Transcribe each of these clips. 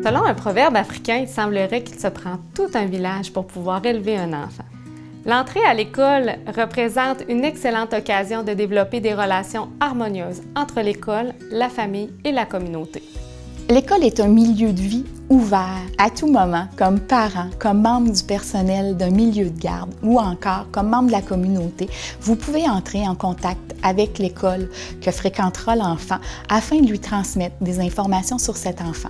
Selon un proverbe africain, il semblerait qu'il se prend tout un village pour pouvoir élever un enfant. L'entrée à l'école représente une excellente occasion de développer des relations harmonieuses entre l'école, la famille et la communauté. L'école est un milieu de vie ouvert à tout moment, comme parent, comme membre du personnel d'un milieu de garde ou encore comme membre de la communauté. Vous pouvez entrer en contact avec l'école que fréquentera l'enfant afin de lui transmettre des informations sur cet enfant.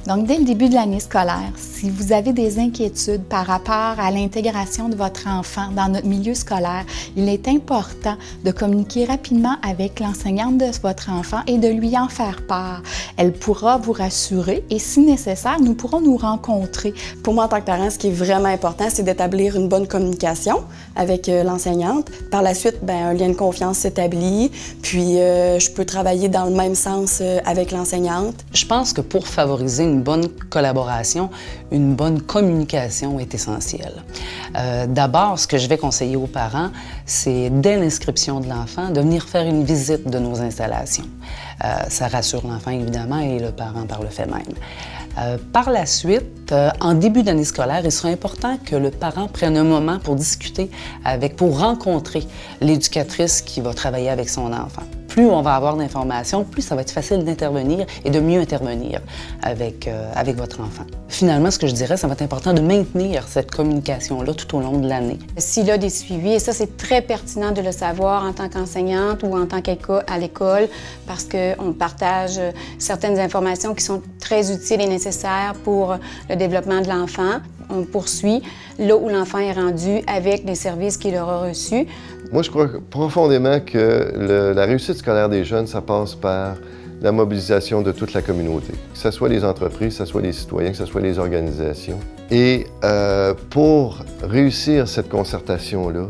Donc, dès le début de l'année scolaire, si vous avez des inquiétudes par rapport à l'intégration de votre enfant dans notre milieu scolaire, il est important de communiquer rapidement avec l'enseignante de votre enfant et de lui en faire part. Elle pourra vous rassurer et, si nécessaire, nous pourrons nous rencontrer. Pour moi, en tant que parent, ce qui est vraiment important, c'est d'établir une bonne communication avec l'enseignante. Par la suite, un lien de confiance s'établit, puis je peux travailler dans le même sens avec l'enseignante. Je pense que pour favoriser une bonne collaboration, une bonne communication est essentielle. D'abord, ce que je vais conseiller aux parents, c'est dès l'inscription de l'enfant, de venir faire une visite de nos installations. Ça rassure l'enfant, évidemment, et le parent par le fait même. Par la suite, en début d'année scolaire, il sera important que le parent prenne un moment pour discuter pour rencontrer l'éducatrice qui va travailler avec son enfant. Plus on va avoir d'informations, plus ça va être facile d'intervenir et de mieux intervenir avec votre enfant. Finalement, ce que je dirais, ça va être important de maintenir cette communication-là tout au long de l'année. S'il a des suivis, et ça, c'est très pertinent de le savoir en tant qu'enseignante ou en tant qu'école à l'école, parce qu'on partage certaines informations qui sont très utiles et nécessaires pour le développement de l'enfant. On poursuit là où l'enfant est rendu avec les services qu'il aura reçus. Moi, je crois profondément que la réussite scolaire des jeunes, ça passe par la mobilisation de toute la communauté, que ce soit les entreprises, que ce soit les citoyens, que ce soit les organisations. Et pour réussir cette concertation-là,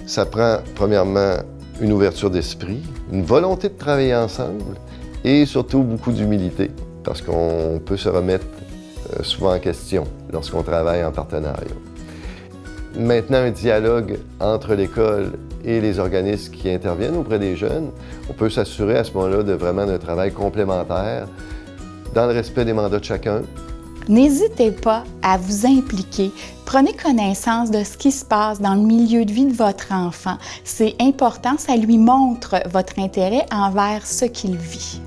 ça prend premièrement une ouverture d'esprit, une volonté de travailler ensemble et surtout beaucoup d'humilité, parce qu'on peut se remettre souvent en question lorsqu'on travaille en partenariat. Maintenant, un dialogue entre l'école et les organismes qui interviennent auprès des jeunes, on peut s'assurer à ce moment-là de vraiment d'un travail complémentaire dans le respect des mandats de chacun. N'hésitez pas à vous impliquer. Prenez connaissance de ce qui se passe dans le milieu de vie de votre enfant. C'est important, ça lui montre votre intérêt envers ce qu'il vit.